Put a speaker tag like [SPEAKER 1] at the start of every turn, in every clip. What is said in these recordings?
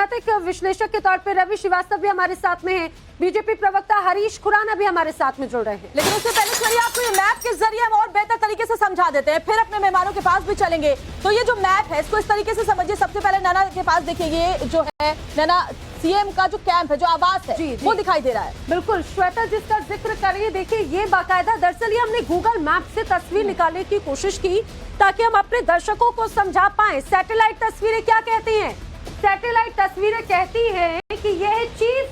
[SPEAKER 1] राजनीतिक विश्लेषक के तौर पे रवि श्रीवास्तव भी हमारे साथ में हैं, बीजेपी प्रवक्ता हरीश खुराना भी हमारे साथ में जुड़ रहे हैं।
[SPEAKER 2] लेकिन उससे पहले चलिए आपको ये मैप के जरिए हम और बेहतर तरीके से समझा देते हैं, फिर अपने मेहमानों के पास भी चलेंगे। तो ये जो मैप है इसको इस तरीके से समझिए। सबसे पहले नैना के पास देखिए, ये जो है नैना सीएम का जो कैंप है, जो आवास है, वो दिखाई दे रहा है।
[SPEAKER 1] बिल्कुल श्वेता जिसका जिक्र करिए, देखिए ये बाकायदा दरअसल ये हमने गूगल मैप से तस्वीर निकालने की कोशिश की ताकि हम अपने दर्शकों को समझा पाए। सैटेलाइट तस्वीरें क्या कहती हैं? सैटेलाइट तस्वीरें कहती हैं कि यह चीफ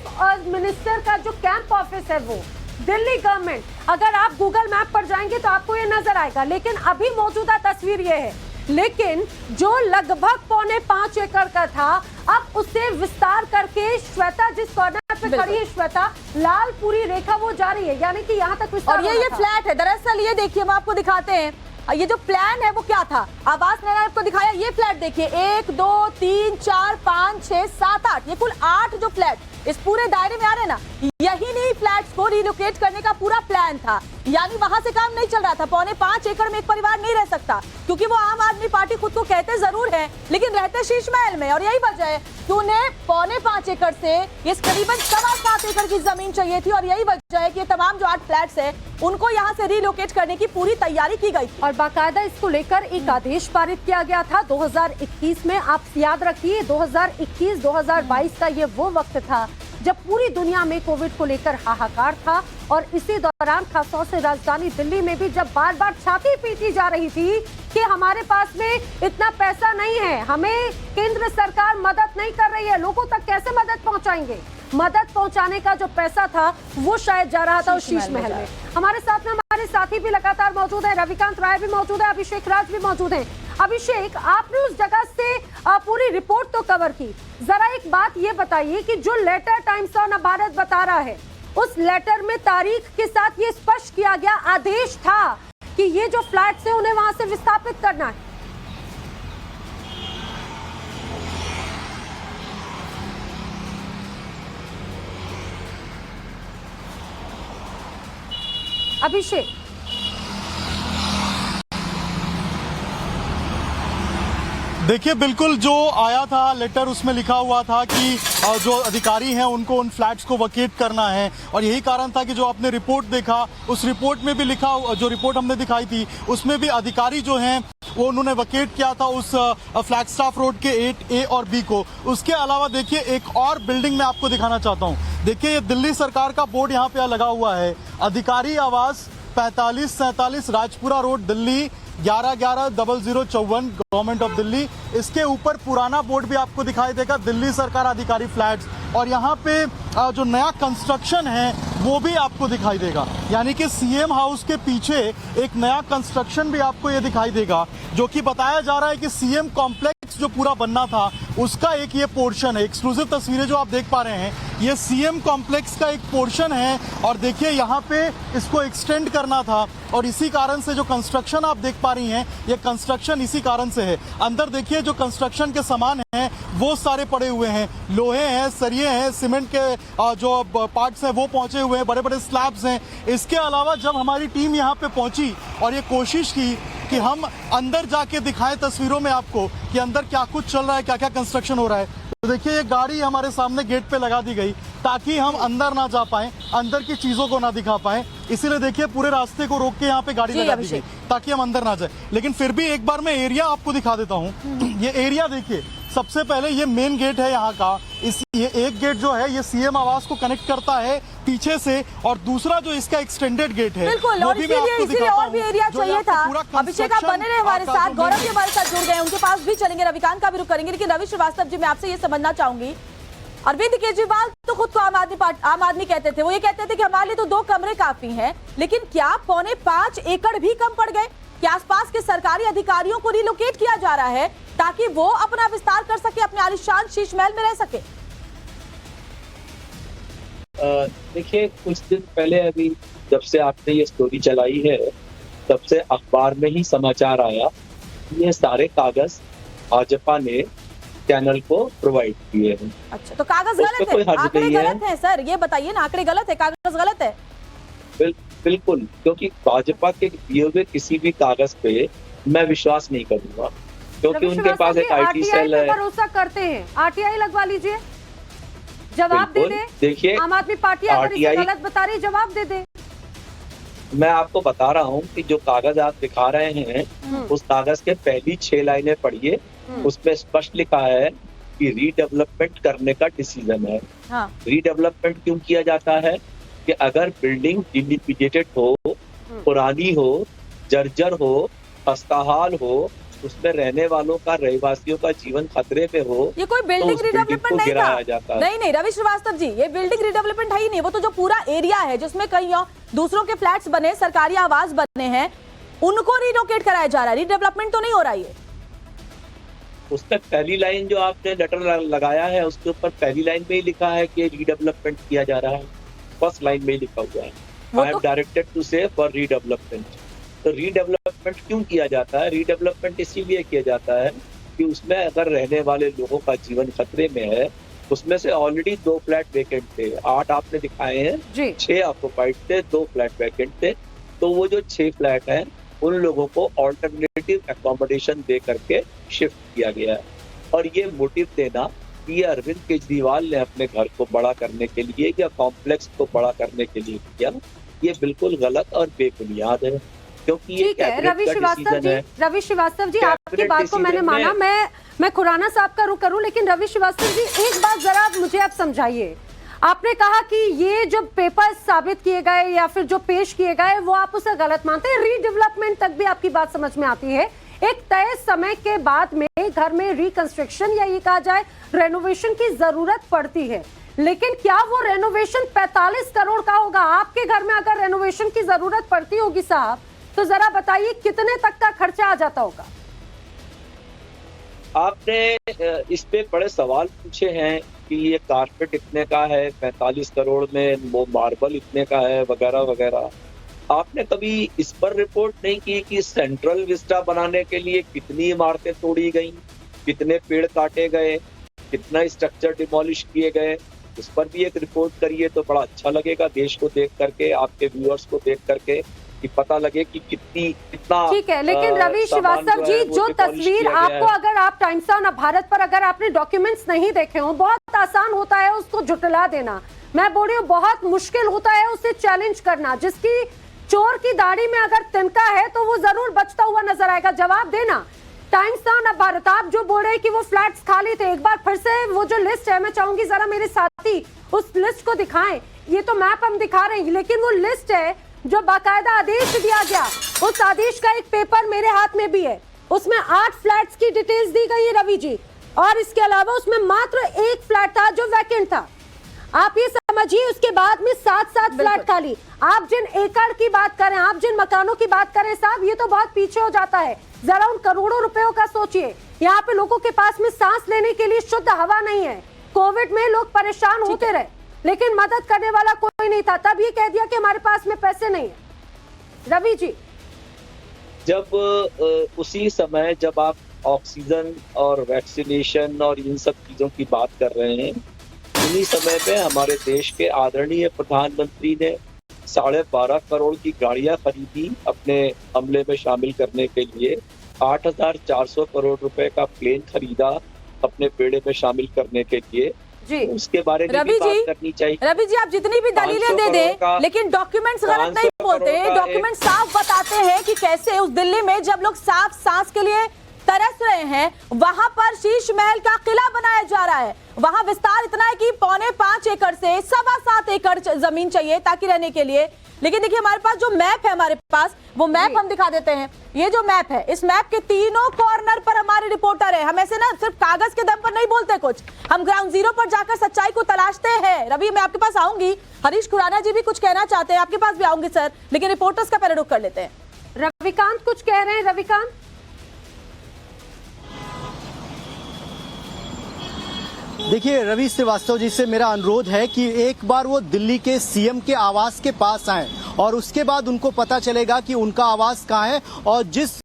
[SPEAKER 1] मिनिस्टर का जो कैंप ऑफिस है वो दिल्ली गवर्नमेंट। अगर आप गूगल मैप पर जाएंगे तो आपको ये नजर आएगा, लेकिन अभी मौजूदा तस्वीर ये है। लेकिन जो लगभग 4.5 एकड़ का था, अब उसे विस्तार करके श्वेता जिस कॉर्नर पे खड़ी है, श्वेता लाल पूरी रेखा वो जा रही है, यानी कि यहाँ तक विस्तार।
[SPEAKER 2] और ये फ्लैट है। दरअसल ये देखिए, हम आपको दिखाते हैं ये जो प्लान है वो क्या था। आवास ने आपको दिखाया, ये फ्लैट देखिए 1 2 3 4 5 6 7 8, ये कुल 8 जो फ्लैट इस पूरे दायरे में आ रहे हैं ना, यही नहीं फ्लैट्स को रिलोकेट करने का पूरा प्लान था। यानी वहां से काम नहीं चल रहा था। 4.5 एकड़ में एक परिवार नहीं रह सकता, क्योंकि वो आम आदमी पार्टी खुद को कहते जरूर है लेकिन रहते शीश महल में। और यही वजह है कि उन्हें 4.5 एकड़ से ये करीबन 7.25 एकड़ की जमीन चाहिए थी। और यही वजह है कि तमाम जो 8 फ्लैट्स है उनको यहाँ से रिलोकेट करने की पूरी तैयारी की गई थी।
[SPEAKER 1] और बाकायदा इसको लेकर एक आदेश पारित किया गया था 2021 में। आप याद रखिए 2021-2022 का ये वो वक्त था जब पूरी दुनिया में कोविड को लेकर हाहाकार था। और इसी दौरान खासतौर से राजधानी दिल्ली में भी जब बार बार छाती पीटी जा रही थी कि हमारे पास में इतना पैसा नहीं है, हमें केंद्र सरकार मदद नहीं कर रही है, लोगों तक कैसे मदद पहुंचाएंगे। मदद पहुंचाने का जो पैसा था वो शायद जा रहा था उस शीश महल में। हमारे साथ में हमारे साथी भी लगातार मौजूद है, रविकांत राय भी मौजूद है, अभिषेक राज भी मौजूद है। अभिषेक, आपने उस जगह से पूरी रिपोर्ट तो कवर की, जरा एक बात ये बताइए कि जो लेटर टाइम्स ऑफ भारत बता रहा है, उस लेटर में तारीख के साथ ये स्पष्ट किया गया आदेश था कि ये जो फ्लैट्स है उन्हें वहां से विस्थापित करना है। अभिषेक,
[SPEAKER 3] देखिए बिल्कुल जो आया था लेटर, उसमें लिखा हुआ था कि जो अधिकारी हैं उनको उन फ्लैट्स को वकेट करना है। और यही कारण था कि जो आपने रिपोर्ट देखा, उस रिपोर्ट में भी लिखा, जो रिपोर्ट हमने दिखाई थी उसमें भी अधिकारी जो हैं वो उन्होंने वकेट किया था उस फ्लैगस्टाफ रोड के 8A और B को। उसके अलावा देखिए एक और बिल्डिंग मैं आपको दिखाना चाहता हूँ। देखिए ये दिल्ली सरकार का बोर्ड यहाँ पे लगा हुआ है, अधिकारी आवास 4547 Rajpura road Delhi 11110054 government of Delhi. इसके ऊपर पुराना बोर्ड भी आपको दिखाई देगा, दिल्ली सरकार अधिकारी फ्लैट्स। और यहाँ पे जो नया कंस्ट्रक्शन है वो भी आपको दिखाई देगा, यानी कि सीएम हाउस के पीछे एक नया कंस्ट्रक्शन भी आपको ये दिखाई देगा, जो कि बताया जा रहा है कि सीएम कॉम्प्लेक्स जो पूरा बनना था उसका एक ये पोर्शन है। एक्सक्लूसिव तस्वीरें जो आप देख पा रहे हैं, ये सीएम कॉम्प्लेक्स का एक पोर्शन है। और देखिए यहाँ पे इसको एक्सटेंड करना था, और इसी कारण से जो कंस्ट्रक्शन आप देख पा रही हैं, ये कंस्ट्रक्शन इसी कारण से है। अंदर देखिए जो कंस्ट्रक्शन के सामान हैं वो सारे पड़े हुए हैं, लोहे हैं, सरिये हैं, सीमेंट के जो पार्ट्स हैं वो पहुंचे हुए हैं, बड़े बड़े स्लैब्स हैं। इसके अलावा जब हमारी टीम यहाँ पे पहुंची और ये कोशिश की कि हम अंदर जाके दिखाएं तस्वीरों में आपको कि अंदर क्या कुछ चल रहा है, क्या क्या कंस्ट्रक्शन हो रहा है, तो देखिए ये गाड़ी हमारे सामने गेट पे लगा दी गई ताकि हम अंदर ना जा पाएं, अंदर की चीजों को ना दिखा पाएं। इसीलिए देखिए पूरे रास्ते को रोक के यहाँ पे गाड़ी लगा दी गई ताकि हम अंदर ना जाए। लेकिन फिर भी एक बार मैं एरिया आपको दिखा देता हूँ। ये एरिया देखिए, सबसे पहले ये मेन गेट है यहाँ का। ये एक गेट जो है ये सीएम आवास को कनेक्ट करता है पीछे से, और दूसरा जो इसका एक्सटेंडेड गेट है वो भी मैं आपको दिखाता हूँ।
[SPEAKER 2] और भी एरिया चाहिए था। अभिषेक आप बने रहे हमारे साथ, गौरव भी हमारे साथ जुड़ गए हैं, उनके पास भी चलेंगे, रविकांत का भी रुख करेंगे। लेकिन रवि श्रीवास्तव जी, मैं आपसे ये समझना चाहूंगी, अरविंद केजरीवाल तो खुद को आम आदमी कहते थे, वो ये कहते थे कि हमारे लिए तो 2 कमरे काफी हैं, लेकिन क्या 4.5 एकड़ भी कम पड़ गए? क्या आसपास के सरकारी अधिकारियों को रिलोकेट किया जा रहा है ताकि वो अपना विस्तार कर सके, अपने आलिशान शीश महल में रह सके?
[SPEAKER 4] देखिए कुछ दिन पहले, अभी जब से आपने ये स्टोरी चलाई है तब से अखबार में ही समाचार आया, ये सारे कागज भाजपा ने चैनल को प्रोवाइड किए हैं।
[SPEAKER 2] अच्छा, तो कागज गलत है, आंकड़े गलत है सर, ये बताइए ना, आंकड़े गलत है, कागज गलत है?
[SPEAKER 4] बिल्कुल, क्योंकि भाजपा के दिए हुए किसी भी कागज पे मैं विश्वास नहीं करूंगा। क्योंकि उनके पास एक आईटी सेल है।
[SPEAKER 1] भरोसा करते हैं, आरटीआई लगवा लीजिए, जवाब दे दे।
[SPEAKER 4] देखिए,
[SPEAKER 1] आम आदमी पार्टी अगर इसे गलत बता रही, जवाब दे दे।
[SPEAKER 4] मैं आपको बता रहा हूँ कि जो कागज आप दिखा रहे हैं, उस कागज के पहली 6 लाइनें पढ़िए, उसमें स्पष्ट लिखा है कि रीडेवलपमेंट करने का डिसीजन है।
[SPEAKER 2] हाँ।
[SPEAKER 4] रीडेवलपमेंट क्यों किया जाता है कि अगर बिल्डिंग डिलिपिटेटेड हो, पुरानी हो, जर्जर हो, खस्ताहाल हो, उसमें रहने वालों का, रहवासियों का जीवन खतरे में हो,
[SPEAKER 2] ये कोई बिल्डिंग
[SPEAKER 4] उस बिल्डिंग
[SPEAKER 2] रिडेवलपमेंट
[SPEAKER 4] को
[SPEAKER 2] नहीं
[SPEAKER 4] गिराया जाता
[SPEAKER 2] था।
[SPEAKER 4] है।
[SPEAKER 2] नहीं नहीं रवि श्रीवास्तव जी, ये बिल्डिंग रिडेवलपमेंट है ही नहीं। वो तो जो पूरा एरिया है जिसमें कई दूसरों के फ्लैट्स बने, सरकारी आवास बने हैं, उनको रिलोकेट कराया जा रहा है। रिडेवलपमेंट तो नहीं हो रहा है।
[SPEAKER 4] उसमें पहली लाइन जो आपने लेटर लगाया है, उसके ऊपर पहली लाइन में ही लिखा है कि रीडेवलपमेंट किया जा रहा है। फर्स्ट लाइन में ही लिखा हुआ है, आई एम डायरेक्टेड टू से फॉर रीडेवलपमेंट। तो रीडेवलपमेंट क्यों किया जाता है? रीडेवलपमेंट इसीलिए किया जाता है कि उसमें अगर रहने वाले लोगों का जीवन खतरे में है, उसमें से ऑलरेडी 2 फ्लैट वेकेंट थे, 8 आपने दिखाए हैं, 6 ऑक्युपाइड थे, 2 फ्लैट वेकेंट थे। तो वो जो 6 फ्लैट हैं, उन लोगों को ऑल्टरनेटिव एकोमोडेशन दे करके शिफ्ट किया गया है। और ये मोटिव देना कि ये अरविंद केजरीवाल ने अपने घर को बड़ा करने के लिए या कॉम्प्लेक्स को बड़ा करने के लिए किया, ये बिल्कुल गलत और बेबुनियाद है। क्योंकि ये
[SPEAKER 1] ठीक है रवि श्रीवास्तव जी, रवि श्रीवास्तव जी, आपकी बात को मैंने माना। मैं खुराना साहब का रुख करूं, लेकिन रवि श्रीवास्तव जी एक बात जरा मुझे आप समझाइए। आपने कहा कि ये जो पेपर साबित किए गए या फिर जो पेश किए गए वो आप उसे गलत मानते हैं। रीडेवलपमेंट तक भी आपकी बात समझ में आती है। एक तय समय के बाद में घर में रिकंस्ट्रक्शन या ये कहा जाए रेनोवेशन की जरूरत पड़ती है, लेकिन क्या वो रेनोवेशन 45 करोड़ का होगा? आपके घर में अगर रेनोवेशन की जरूरत पड़ती होगी साहब, तो जरा बताइए कितने तक का खर्चा आ जाता होगा?
[SPEAKER 4] आपने इस पे बड़े सवाल पूछे हैं कि ये कारपेट इतने का है, 45 करोड़ में, वो मार्बल इतने का है, वगैरह वगैरह। आपने कभी इस पर रिपोर्ट नहीं की कि सेंट्रल विस्टा बनाने के लिए कितनी इमारतें तोड़ी गई, कितने पेड़ काटे गए, कितना स्ट्रक्चर डिमोलिश किए गए? उस पर भी एक रिपोर्ट करिए तो बड़ा अच्छा लगेगा देश को देख करके, आपके व्यूअर्स को देख करके, कि पता लगे कि कितना।
[SPEAKER 1] ठीक है, लेकिन रवि श्रीवास्तव जी, जो तस्वीर आपको, अगर आप टाइम्स ऑफ भारत पर अगर आपने डॉक्यूमेंट्स नहीं देखे हो, बहुत आसान होता है उसको झुठला देना। मैं बोल रही हूँ बहुत मुश्किल होता है उसे चैलेंज करना। जिसकी चोर की दाढ़ी में अगर तिनका है तो वो जरूर बचता हुआ नजर आएगा। जवाब देना। टाइम्स ऑफ भारत, आप जो बोल रहे हैं कि वो फ्लैट्स खाली थे, एक बार फिर से वो जो लिस्ट है, मैं चाहूंगी जरा मेरे साथी उस लिस्ट को दिखाएं। ये तो मैप हम दिखा रहे हैं, लेकिन वो लिस्ट है जो बाकायदा आदेश दिया गया। उस आदेश का एक पेपर मेरे हाथ में भी है, उसमें 8 फ्लैट्स की डिटेल्स दी गई है रवि जी, और इसके अलावा उसमें मात्र 1 फ्लैट था जो वैकेंट था। आप ये समझिए, उसके बाद में 7 फ्लैट खाली। आप जिन एकड़ की बात करें, आप जिन मकानों की बात करें साहब, ये तो बहुत पीछे हो जाता है। जरा उन करोड़ों रुपयों का सोचिए। यहाँ पे लोगों के पास में सांस लेने के लिए शुद्ध हवा नहीं है। कोविड में लोग परेशान होते रहे, लेकिन मदद करने वाला कोई नहीं था। तब ये कह दिया कि हमारे पास में पैसे नहीं है। रवि जी,
[SPEAKER 4] जब उसी समय जब आप ऑक्सीजन और वैक्सीनेशन और इन सब चीजों की बात कर रहे हैं, उन्हीं समय पे हमारे देश के आदरणीय प्रधानमंत्री ने 12.5 करोड़ की गाड़ियां खरीदी अपने हमले में शामिल करने के लिए। 8,400 करोड़ रुपए का प्लेन खरीदा अपने बेड़े में शामिल करने के लिए।
[SPEAKER 2] जी,
[SPEAKER 4] उसके बारे में भी बात करनी चाहिए।
[SPEAKER 2] रवि जी, आप जितनी भी दलीलें दे दें, लेकिन डॉक्यूमेंट्स गलत नहीं बोलते। डॉक्यूमेंट साफ बताते हैं कि कैसे उस दिल्ली में जब लोग साफ सांस के लिए तरस रहे हैं, वहां पर शीश महल का किला बनाया जा रहा है। वहां विस्तार इतना है कि 5.25 एकड़ से 7.25 एकड़ जमीन चाहिए ताकि रहने के लिए। लेकिन देखिए, हमारे पास जो मैप है, हमारे पास वो मैप हम दिखा देते हैं। ये जो मैप है, इस मैप के तीनों कॉर्नर पर हमारे रिपोर्टर है। हम ऐसे ना सिर्फ कागज के दम पर नहीं बोलते कुछ, हम ग्राउंड जीरो पर जाकर सच्चाई को तलाशते हैं। रवि, मैं आपके पास आऊंगी, हरीश खुराना जी भी कुछ कहना चाहते हैं, आपके पास भी आऊंगी सर, लेकिन रिपोर्टर्स का पहले रुख कर लेते हैं।
[SPEAKER 1] रविकांत कुछ कह रहे हैं। रविकांत,
[SPEAKER 5] देखिए, रवि श्रीवास्तव जी से मेरा अनुरोध है कि एक बार वो दिल्ली के सीएम के आवास के पास आएं और उसके बाद उनको पता चलेगा कि उनका आवास कहाँ है और जिस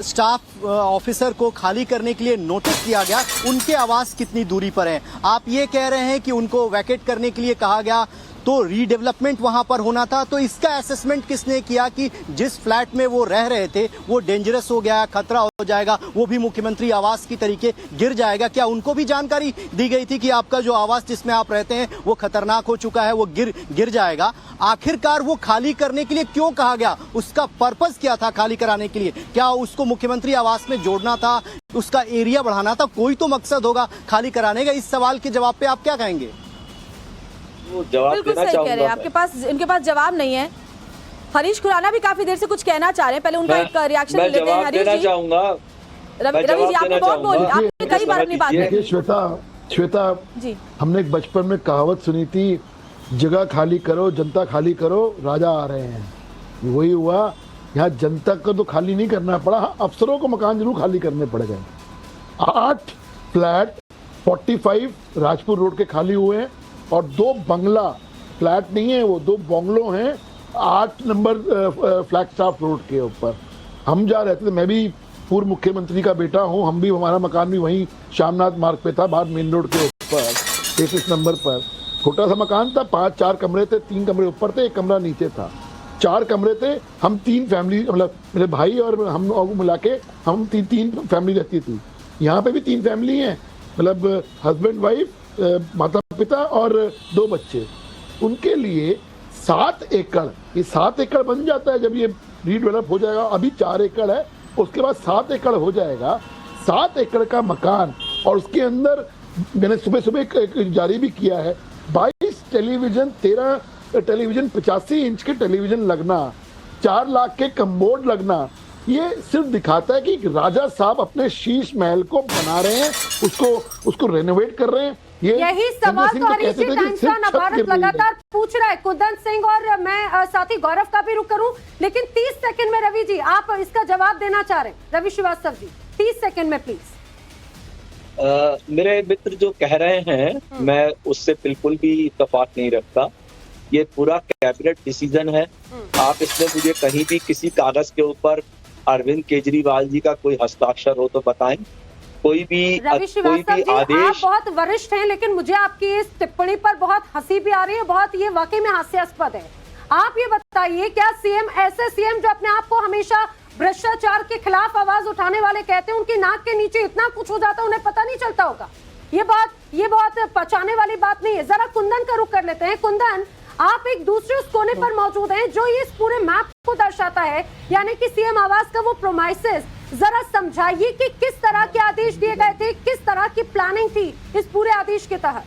[SPEAKER 5] स्टाफ ऑफिसर को खाली करने के लिए नोटिस दिया गया उनके आवास कितनी दूरी पर है। आप ये कह रहे हैं कि उनको वैकेट करने के लिए कहा गया, तो रीडेवलपमेंट वहां पर होना था। तो इसका असेसमेंट किसने किया कि जिस फ्लैट में वो रह रहे थे वो डेंजरस हो गया, खतरा हो जाएगा, वो भी मुख्यमंत्री आवास की तरीके गिर जाएगा? क्या उनको भी जानकारी दी गई थी कि आपका जो आवास जिसमें आप रहते हैं वो खतरनाक हो चुका है, वो गिर जाएगा? आखिरकार वो खाली करने के लिए क्यों कहा गया? उसका पर्पस क्या था खाली कराने के लिए? क्या उसको मुख्यमंत्री आवास में जोड़ना था, उसका एरिया बढ़ाना था? कोई तो मकसद होगा खाली कराने का। इस सवाल के जवाब पे आप क्या कहेंगे?
[SPEAKER 4] वो जवाब
[SPEAKER 2] बिल्कुल
[SPEAKER 4] देना
[SPEAKER 2] सही कह रहे हैं,
[SPEAKER 4] चाहूंगा
[SPEAKER 2] आपके पास जवाब नहीं है। हरीश खुराना भी काफी देर से कुछ कहना चाह रहे हैं, पहले उनका एक रिएक्शन
[SPEAKER 4] मैं
[SPEAKER 2] लेते हैं।
[SPEAKER 4] जवाब
[SPEAKER 2] हरीश
[SPEAKER 4] देना
[SPEAKER 2] जी,
[SPEAKER 4] चाहूंगा।
[SPEAKER 2] रवि जी आपने बहुत बोल, आपने कई बार अपनी बात
[SPEAKER 6] देखिए
[SPEAKER 2] रखी।
[SPEAKER 6] श्वेता
[SPEAKER 2] जी
[SPEAKER 6] हमने एक बचपन में कहावत सुनी थी, जगह खाली करो जनता खाली करो राजा आ रहे हैं। वही हुआ, यहाँ जनता को तो खाली नहीं करना पड़ा, हाँ अफसरों को मकान जरूर खाली करने पड़ गए। 8 फ्लैट 45 राजपुर रोड के खाली हुए हैं और 2 बंगला, फ्लैट नहीं है वो, 2 बंगलों हैं 8 नंबर फ्लैगस्टाफ रोड के ऊपर। हम जहाँ रहते थे, मैं भी पूर्व मुख्यमंत्री का बेटा हूँ, हम भी, हमारा मकान भी वहीं शामनाथ मार्ग पे था, बाहर मेन रोड के ऊपर 33 नंबर पर। छोटा सा मकान था, 4 कमरे थे, 3 कमरे ऊपर थे, 1 कमरा नीचे था, 4 कमरे थे। हम 3 फैमिली, मतलब मेरे भाई और हम मिला के हम 3 फैमिली रहती थी। यहाँ पे भी 3 फैमिली हैं, मतलब हस्बैंड वाइफ, माता पिता और 2 बच्चे। उनके लिए 7 एकड़, ये 7 एकड़ बन जाता है जब ये रीडेवलप हो जाएगा। अभी 4 एकड़ है, उसके बाद 7 एकड़ हो जाएगा। 7 एकड़ का मकान, और उसके अंदर मैंने सुबह एक जारी भी किया है, 22 टेलीविजन, 13 टेलीविजन, 85 इंच के टेलीविजन लगना, 4 लाख के कमोड लगना, ये सिर्फ दिखाता है कि राजा साहब अपने शीश महल को बना रहे हैं, उसको रेनोवेट कर रहे हैं।
[SPEAKER 1] यही सवाल तो हरीश जी टाइम्स का नवभारत लगातार पूछ रहा है। कुंदन सिंह और मैं साथी गौरव का भी रुख करूं, लेकिन 30 सेकंड में रवि जी आप इसका जवाब देना चाह रहे हैं। रवि श्रीवास्तव जी 30 सेकंड में प्लीज।
[SPEAKER 4] मेरे मित्र जो कह रहे हैं, मैं उससे बिल्कुल भी इत्तेफाक नहीं रखता। ये पूरा कैबिनेट डिसीजन है। आप इसमें मुझे कहीं भी किसी कागज के ऊपर अरविंद केजरीवाल जी का कोई हस्ताक्षर हो तो बताएं। कोई भी
[SPEAKER 1] श्रीवास्तव जी
[SPEAKER 4] आदेश,
[SPEAKER 1] आप बहुत वरिष्ठ हैं, लेकिन मुझे आपकी इस टिप्पणी पर बहुत हंसी भी आ रही है, बहुत ये वाकई में हास्यास्पद है। आप ये बताइए, क्या सीएम, ऐसे सीएम जो अपने आप को हमेशा भ्रष्टाचार के खिलाफ आवाज उठाने वाले कहते हैं, उनकी नाक के नीचे इतना कुछ हो जाता है उन्हें पता नहीं चलता होगा? ये बहुत पचाने वाली बात नहीं है। जरा कुंदन का रुख कर लेते हैं। कुंदन, आप एक दूसरे उस कोने पर मौजूद हैं जो ये इस पूरे मैप को दर्शाता है, यानी कि सीएम आवास का वो प्रोमाइसेस। जरा समझाइए कि किस तरह के आदेश दिए गए थे, किस तरह की प्लानिंग थी इस पूरे आदेश के तहत।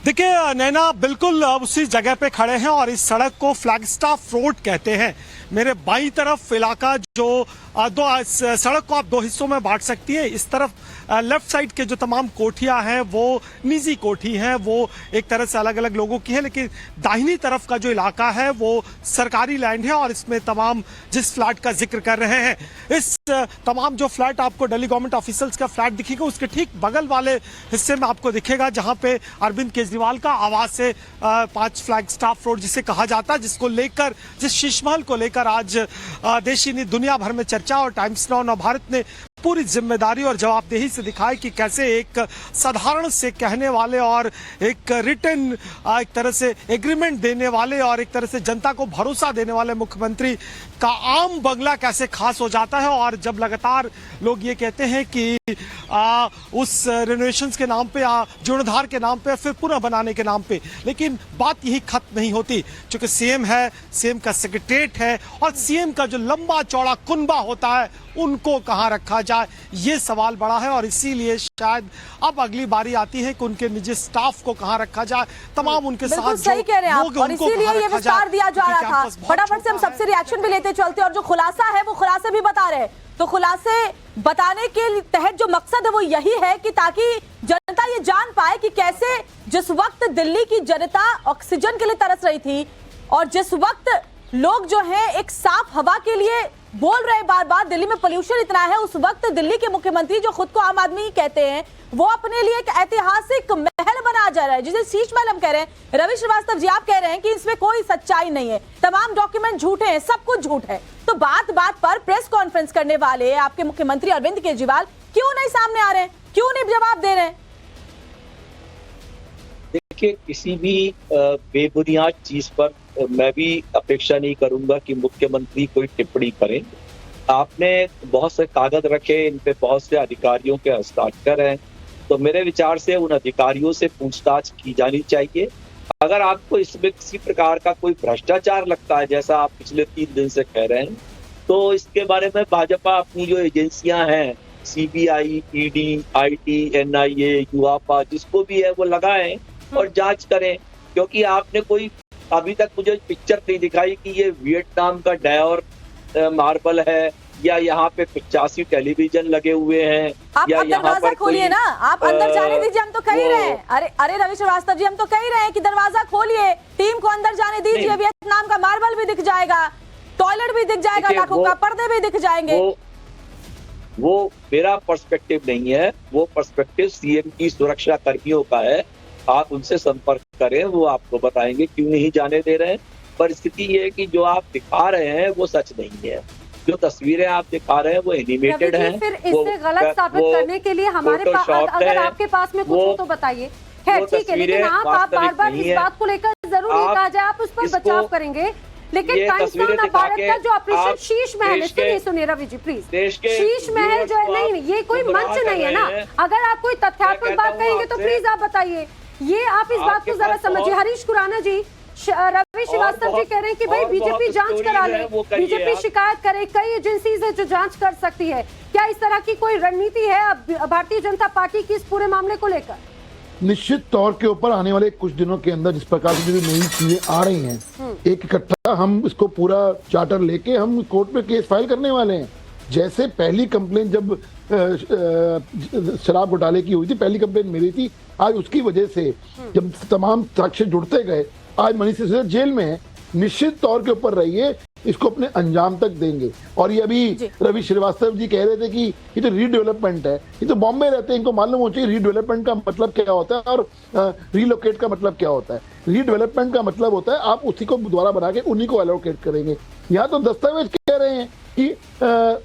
[SPEAKER 7] देखिए नैना, बिल्कुल उसी जगह पे खड़े हैं और इस सड़क को फ्लैगस्टाफ रोड कहते हैं। मेरे बाईं तरफ इलाका जो सड़क को आप 2 हिस्सों में बांट सकती है। इस तरफ लेफ्ट साइड के जो तमाम कोठियां हैं वो निजी कोठी हैं, वो एक तरह से अलग अलग लोगों की है, लेकिन दाहिनी तरफ का जो इलाका है वो सरकारी लैंड है और इसमें तमाम जिस फ्लैट का जिक्र कर रहे हैं, इस तमाम जो फ्लैट आपको दिल्ली गवर्नमेंट ऑफिसर्स का फ्लैट दिखेगा, उसके ठीक बगल वाले हिस्से में आपको दिखेगा जहां पे अरविंद केजरीवाल का आवास है, 5 फ्लैगस्टाफ रोड जिसे कहा जाता है, जिसको लेकर, जिस शीश महल को लेकर आज देश ही नहीं दुनिया भर में चर्चा। और टाइम्स नाउ नवभारत ने पूरी जिम्मेदारी और जवाबदेही से दिखाया कि कैसे एक साधारण से कहने वाले और एक रिटन एक तरह से एग्रीमेंट देने वाले और एक तरह से जनता को भरोसा देने वाले मुख्यमंत्री का आम बंगला कैसे खास हो जाता है। और जब लगातार लोग ये कहते हैं कि उस रेनोवेशंस के नाम पे, जीर्णोद्धार के नाम पे, फिर पुनः बनाने के नाम पे, लेकिन बात यही खत्म नहीं होती। क्योंकि सीएम है, सीएम का सेक्रेटरीट है और सीएम का जो लंबा चौड़ा कुनबा होता है उनको कहां रखा जाए, ये सवाल बड़ा है। और इसीलिए शायद अब अगली बारी आती है कि उनके निजी स्टाफ को कहां रखा जाए, तमाम उनके साथ
[SPEAKER 2] सही कह रहे हैं आप, और इसीलिए ये विस्तार दिया जा रहा था। फटाफट से हम सबसे रिएक्शन भी लेते चलते, और जो खुलासा है वो खुलासे भी बता रहे हैं। तो खुलासे बताने के तहत जो मकसद है वो यही है कि ताकि जनता ये जान पाए कि कैसे जिस वक्त दिल्ली की जनता ऑक्सीजन के लिए तरस रही थी और जिस वक्त लोग जो है एक साफ हवा के लिए बोल रहे बार बार, दिल्ली में पोल्यूशन इतना है, उस वक्त दिल्ली के मुख्यमंत्री जो खुद को आम आदमी कहते हैं वो अपने लिए एक ऐतिहासिक महल बना जा रहा है, जिसे शीश महल हम कह रहे हैं। रवि श्रीवास्तव जी आप कह रहे हैं कि इसमें कोई सच्चाई नहीं है, तमाम डॉक्यूमेंट झूठे हैं, सब कुछ झूठ है। तो बात बात पर प्रेस कॉन्फ्रेंस करने वाले आपके मुख्यमंत्री अरविंद केजरीवाल क्यों नहीं सामने आ रहे हैं, क्यों नहीं जवाब दे रहे हैं?
[SPEAKER 4] देखिए, किसी भी बेबुनियाद चीज पर मैं भी अपेक्षा नहीं करूंगा कि मुख्यमंत्री कोई टिप्पणी करें। आपने बहुत से कागज रखे, इन पे बहुत से अधिकारियों के हस्ताक्षर हैं, तो मेरे विचार से उन अधिकारियों से पूछताछ की जानी चाहिए। अगर आपको इसमें किसी प्रकार का कोई भ्रष्टाचार लगता है, जैसा आप पिछले 3 दिन से कह रहे हैं, तो इसके बारे में भाजपा अपनी जो एजेंसियां हैं, CBI, ED, IT, NIA, युवापा, जिसको भी है वो लगाएं और जांच करें। क्योंकि आपने कोई अभी तक मुझे पिक्चर नहीं दिखाई कि ये वियतनाम का डायोर मार्बल है या यहाँ पे 85 टेलीविजन लगे हुए हैं,
[SPEAKER 2] आप
[SPEAKER 4] या
[SPEAKER 2] अब
[SPEAKER 4] यहाँ
[SPEAKER 2] दरवाजा
[SPEAKER 4] पर
[SPEAKER 2] खोलिए ना, आप अंदर जाने दीजिए, हम तो कह ही रहे हैं। अरे रवि श्रीवास्तव जी, हम तो कह ही रहे हैं कि दरवाजा खोलिए, टीम को अंदर जाने दीजिए, वियतनाम का मार्बल भी दिख जाएगा, टॉयलेट भी दिख जाएगा, लाखों का पर्दे भी दिख जाएंगे।
[SPEAKER 4] वो मेरा पर्सपेक्टिव नहीं है, वो पर्सपेक्टिव CM की सुरक्षा कर्मियों का है। आप उनसे संपर्क करें, वो आपको बताएंगे क्यों नहीं जाने दे रहे हैं। पर स्थिति ये है कि जो आप दिखा रहे हैं वो सच नहीं है। जो तस्वीरें आप दिखा रहे हैं वो एनिमेटेड हैं।
[SPEAKER 1] फिर इससे गलत साबित करने के लिए हमारे पास, अगर आपके पास में कुछ हो तो बताइए। खैर ठीक है, लेकिन आप बार बार इस बात को लेकर जरूर ये कहा जाए, आप उस पर बचाव करेंगे, लेकिन टाइम्स ऑफ भारत का जो ऑपरेशन शीश महल, इसके लिए सुनिए रवि जी प्लीज। शीश महल जो है, नहीं ये कोई मंच नहीं है ना। अगर आप कोई तथ्यात्मक बात कहेंगे तो प्लीज आप बताइए, ये आप इस बात को जरा समझिए। हरीश खुराना जी, रवि श्रीवास्तव जी कह रहे हैं कि भाई बीजेपी जांच करा ले, बीजेपी शिकायत करे, कई एजेंसीज है जो जांच कर सकती है। क्या इस तरह की कोई रणनीति है भारतीय जनता पार्टी की इस पूरे मामले को लेकर?
[SPEAKER 6] निश्चित तौर के ऊपर आने वाले कुछ दिनों के अंदर जिस प्रकार से जो नई चीजें आ रही हैं, एक इकट्ठा हम इसको पूरा चार्टर लेके हम कोर्ट में केस फाइल करने वाले हैं। जैसे पहली कंप्लेन जब शराब घोटाले की हुई थी, पहली कंप्लेन मेरी थी। आज उसकी वजह से जब तमाम साक्ष्य जुड़ते गए, आज मनीष सिसोदिया जेल में है। निश्चित तौर के ऊपर रहिए, इसको अपने अंजाम तक देंगे। और ये अभी रवि श्रीवास्तव जी कह रहे थे कि ये तो रीडेवलपमेंट है, ये तो बॉम्बे रहते हैं, इनको मालूम होना चाहिए रीडेवलपमेंट का मतलब क्या होता है और रीलोकेट का मतलब क्या होता है। रीडेवलपमेंट का मतलब होता है आप उसी को दोबारा बना के उन्हीं को एलोकेट करेंगे। यहाँ तो दस्तावेज कह रहे हैं कि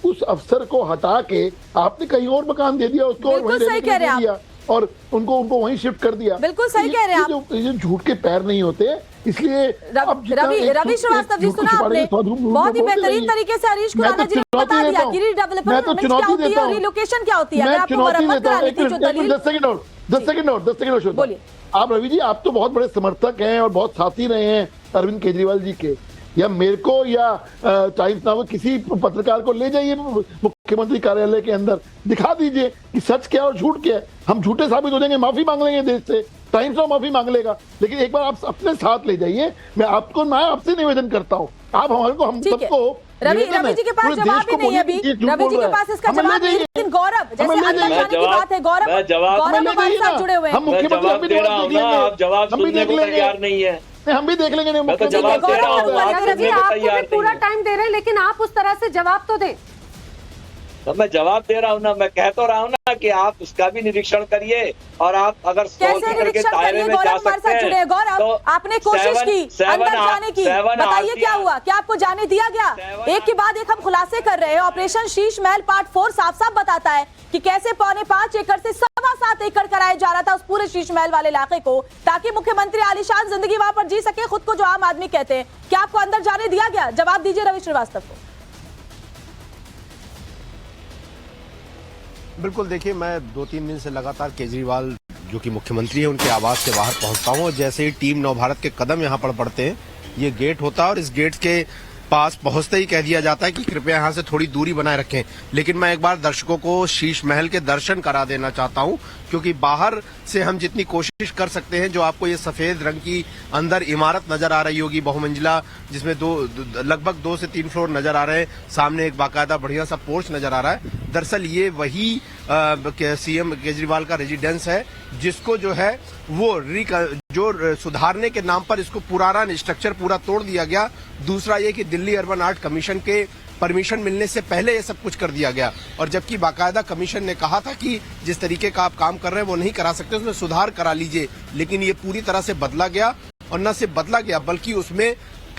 [SPEAKER 6] उस अफसर को हटा के आपने कहीं और मकान दे दिया, उसको और वहीं रहने के लिए दे दिया और उनको वहीं शिफ्ट कर दिया।
[SPEAKER 2] बिल्कुल सही कह रहे हैं आप।
[SPEAKER 6] ये झूठ के पैर नहीं होते, इसलिए
[SPEAKER 2] रवि श्रीवास्तव जी, सुना आपने बहुत ही बेहतरीन तरीके से हरीश खुराना जी ने बता दिया कि रीडेवलपमेंट क्या होती है, रिलोकेशन क्या होती है। अगर आपको मरम्मत करानी थी, जो दलील
[SPEAKER 6] 10 सेकंड बोलिए। आप रवि जी, आप तो बहुत बड़े समर्थक हैं और बहुत साथी रहे हैं अरविंद केजरीवाल जी के। या मेरे को या टाइम्स नाउ किसी पत्रकार को ले जाइए मुख्यमंत्री कार्यालय के अंदर, दिखा दीजिए कि सच क्या और झूठ क्या है। हम झूठे साबित हो जाएंगे, माफी मांग लेंगे देश से, टाइम्स नाउ माफी मांग लेगा, लेकिन एक बार आप अपने साथ ले जाइए। मैं आपसे निवेदन करता हूँ, आप हमारे को, हम सबको।
[SPEAKER 2] रवि जी के पास जवाब ही नहीं है अभी, रवि जी के पास इसका जवाब नहीं है। लेकिन गौरव, जैसे अंदर जाने की बात है, गौरव हमारे साथ जुड़े हुए हैं।
[SPEAKER 6] हम मुख्यमंत्री हम भी देख लेंगे, हम भी देख लेंगे।
[SPEAKER 4] मैं तो जवाब दे रहा हूं,
[SPEAKER 1] आप पूरा टाइम दे रहे हैं, लेकिन आप उस तरह से जवाब तो दें।
[SPEAKER 4] तो मैं जवाब दे रहा हूँ ना, मैं कह तो रहा हूँ ना कि आप उसका भी निरीक्षण करिए। और आप अगर 100 मीटर के दायरे में जा सकते हैं तो
[SPEAKER 2] आपने कोशिश की अंदर जाने की, बताइए क्या हुआ, क्या आपको जाने दिया गया? एक के बाद एक हम खुलासे कर रहे हैं। ऑपरेशन शीश महल पार्ट 4 साफ साफ बताता है कि कैसे 5.25 एकड़ से 7.25 एकड़ कराया जा रहा था उस पूरे शीश महल वाले इलाके को, ताकि मुख्यमंत्री आलीशान जिंदगी वहां पर जी सके, खुद को जो आम आदमी कहते हैं। क्या आपको अंदर जाने दिया गया? जवाब दीजिए रवि श्रीवास्तव को।
[SPEAKER 8] बिल्कुल, देखिए, मैं 2-3 दिन से लगातार केजरीवाल जो कि मुख्यमंत्री है उनके आवास के बाहर पहुंचता हूं, और जैसे ही टीम नवभारत के कदम यहां पर पड़ते हैं, ये गेट होता है और इस गेट के पास पहुंचते ही कह दिया जाता है कि कृपया यहां से थोड़ी दूरी बनाए रखें। लेकिन मैं एक बार दर्शकों को शीश महल के दर्शन करा देना चाहता हूं, क्योंकि बाहर से हम जितनी कोशिश कर सकते हैं, जो आपको ये सफेद रंग की अंदर इमारत नजर आ रही होगी बहुमंजिला, जिसमें लगभग 2 से 3 फ्लोर नजर आ रहे हैं, सामने एक बाकायदा बढ़िया सा पोर्च नजर आ रहा है। दरअसल ये वही सीएम केजरीवाल का रेजिडेंस है, जिसको जो है वो सुधारने के नाम पर इसको पुराना स्ट्रक्चर पूरा तोड़ दिया गया। दूसरा ये कि दिल्ली अर्बन आर्ट कमीशन के परमिशन मिलने से पहले ये सब कुछ कर दिया गया, और जबकि बाकायदा कमीशन ने कहा था कि जिस तरीके का आप काम कर रहे हैं वो नहीं करा सकते, उसमें सुधार करा लीजिए। लेकिन ये पूरी तरह से बदला गया, और न सिर्फ बदला गया बल्कि उसमें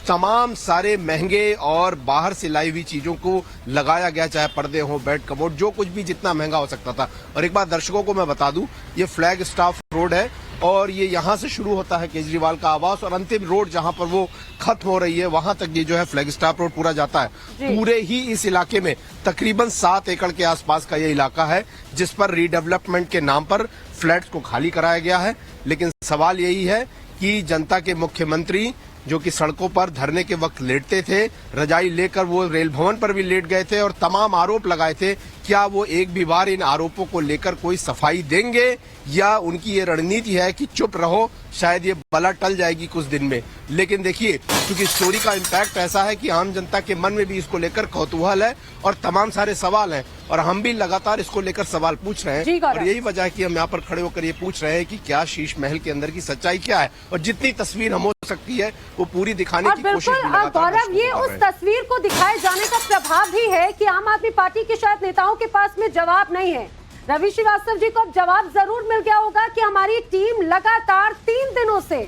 [SPEAKER 8] तमाम सारे महंगे और बाहर से लाई हुई चीजों को लगाया गया, चाहे पर्दे हो, बेड कमोड, जो कुछ भी जितना महंगा हो सकता था। और एक बार दर्शकों को मैं बता दूं, ये फ्लैग स्टाफ रोड है और ये यहाँ से शुरू होता है केजरीवाल का आवास और अंतिम रोड जहाँ पर वो खत्म हो रही है वहां तक ये जो है फ्लैगस्टाफ रोड पूरा जाता है। पूरे ही इस इलाके में तकरीबन 7 एकड़ के आसपास का ये इलाका है जिस पर रीडेवलपमेंट के नाम पर फ्लैट्स को खाली कराया गया है। लेकिन सवाल यही है कि जनता के मुख्यमंत्री जो कि सड़कों पर धरने के वक्त लेटते थे, रजाई लेकर वो रेल भवन पर भी लेट गए थे और तमाम आरोप लगाए थे, क्या वो एक भी बार इन आरोपों को लेकर कोई सफाई देंगे या उनकी ये रणनीति है कि चुप रहो, शायद ये बला टल जाएगी कुछ दिन में। लेकिन देखिए, क्योंकि स्टोरी का इम्पैक्ट ऐसा है कि आम जनता के मन में भी इसको लेकर कौतूहल है और तमाम सारे सवाल हैं और हम भी लगातार इसको लेकर सवाल पूछ रहे हैं और यही वजह है कि हम यहाँ पर खड़े होकर ये पूछ रहे हैं कि क्या शीश महल के अंदर की सच्चाई क्या है और जितनी तस्वीर हम हो सकती है वो पूरी दिखाने की कोशिश भी लगातार
[SPEAKER 1] गौरव, ये उस तस्वीर को दिखाए जाने का प्रभाव भी है कि आम आदमी पार्टी के शायद नेताओं के पास में जवाब नहीं है। रवि श्रीवास्तव जी को अब जवाब जरूर मिल गया होगा कि हमारी टीम लगातार 3 दिनों से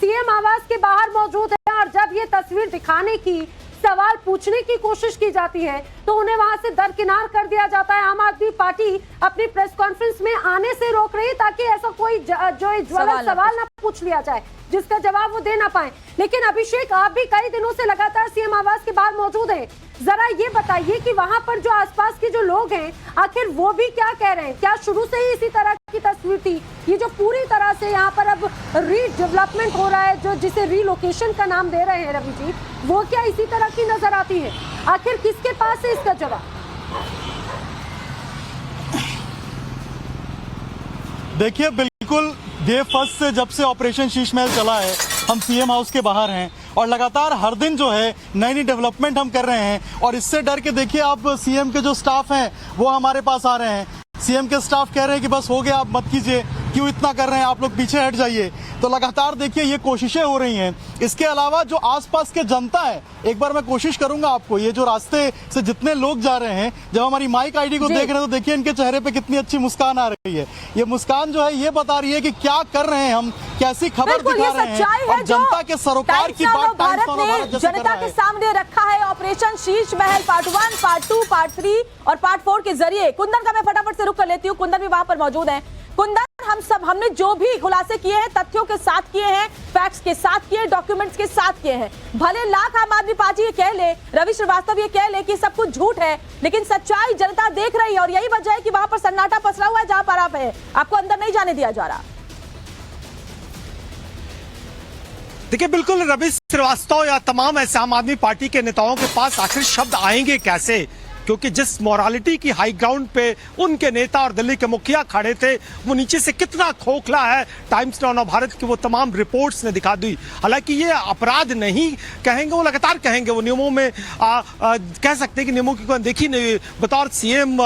[SPEAKER 1] सीएम आवास के बाहर मौजूद है और जब ये तस्वीर दिखाने की, सवाल पूछने की कोशिश की जाती है तो उन्हें वहां से दरकिनार कर दिया जाता है। आम आदमी पार्टी अपनी प्रेस कॉन्फ्रेंस में आने से रोक रही ताकि ऐसा कोई जो ज्वलंत सवाल ना पूछ लिया जाए जिसका जवाब वो दे ना पाए। लेकिन अभिषेक, आप भी कई दिनों से लगातार सीएम आवास के बाहर मौजूद हैं, जरा ये बताइए कि वहां पर जो आसपास के जो लोग हैं आखिर वो भी क्या कह रहे हैं? क्या शुरू से ही इसी तरह की तस्वीर थी? ये जो पूरी तरह से यहाँ पर अब रीडेवलपमेंट हो रहा है, जो जिसे रीलोकेशन का नाम दे रहे हैं रवि जी, वो क्या इसी तरह की नजर आती है? आखिर किसके पास है इसका जवाब?
[SPEAKER 3] देखिए, बिल्कुल डे फर्स्ट से जब से ऑपरेशन शीश महल चला है हम सीएम हाउस के बाहर हैं और लगातार हर दिन जो है नई नई डेवलपमेंट हम कर रहे हैं और इससे डर के देखिए आप सीएम के जो स्टाफ हैं वो हमारे पास आ रहे हैं। सीएम के स्टाफ कह रहे हैं कि बस हो गया, आप मत कीजिए, क्यों इतना कर रहे हैं, आप लोग पीछे हट जाइए। तो लगातार देखिए ये कोशिशें हो रही हैं। इसके अलावा जो आसपास के जनता है, एक बार मैं कोशिश करूंगा आपको, ये जो रास्ते से जितने लोग जा रहे हैं, जब हमारी माइक आईडी को देख रहे हैं तो देखिए इनके चेहरे पे कितनी अच्छी मुस्कान आ रही है। ये मुस्कान जो है ये बता रही है कि क्या कर रहे हैं हम, कैसी खबर दिखा रहे हैं और जनता के सरोकार की बात
[SPEAKER 2] जनता के सामने रखा है। Operation Sheesh Mahal part 1, part 2, part 3 और पार्ट 4 के जरिए। कुंदन का मैं फटाफट से रुक कर लेती हूँ, कुंदन भी वहां पर मौजूद है। कुंदन, हमने जो भी खुलासे किए हैं तथ्यों के साथ किए हैं, फैक्ट्स के साथ किए, डॉक्यूमेंट्स के साथ किए हैं। भले लाख आम आदमी पार्टी ये कह ले, रवि श्रीवास्तव ये कह ले कि सब कुछ झूठ है, लेकिन सच्चाई जनता देख रही है और यही वजह है कि वहां पर सन्नाटा पसरा हुआ है जहां पर आप हैं, आपको अंदर नहीं जाने दिया जा रहा।
[SPEAKER 7] देखिए, बिल्कुल रवि श्रीवास्तव या तमाम ऐसे आम आदमी पार्टी के नेताओं के पास आखिर शब्द आएंगे कैसे, क्योंकि जिस मोरालिटी की हाई ग्राउंड पे उनके नेता और दिल्ली के मुखिया खड़े थे वो नीचे से कितना खोखला है, टाइम्स नाउ भारत की वो तमाम रिपोर्ट्स ने दिखा दी। हालांकि ये अपराध नहीं कहेंगे, वो लगातार कहेंगे, वो नियमों में कह सकते हैं कि नियमों की कोई देखी नहीं। बतौर सीएम,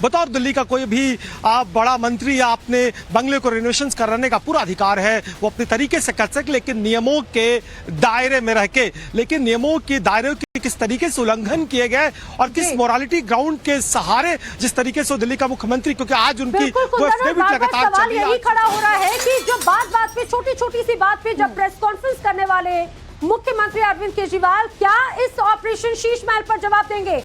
[SPEAKER 7] बतौर दिल्ली का कोई भी बड़ा मंत्री या अपने बंगले को रिनोवेशन कराने का पूरा अधिकार है, वो अपने तरीके से कर सके, लेकिन नियमों के दायरे में रह के। लेकिन नियमों के दायरे के किस तरीके से उल्लंघन किए गए और किस मोरालिटी ग्राउंड के सहारे जिस तरीके से दिल्ली का मुख्यमंत्री, क्योंकि आज उनकी लगातार चल रही है,
[SPEAKER 1] यही खड़ा हो रहा है कि जो बात पे, छोटी छोटी सी बात पे जब प्रेस कॉन्फ्रेंस करने वाले मुख्यमंत्री अरविंद केजरीवाल क्या इस ऑपरेशन शीश महल पर जवाब देंगे?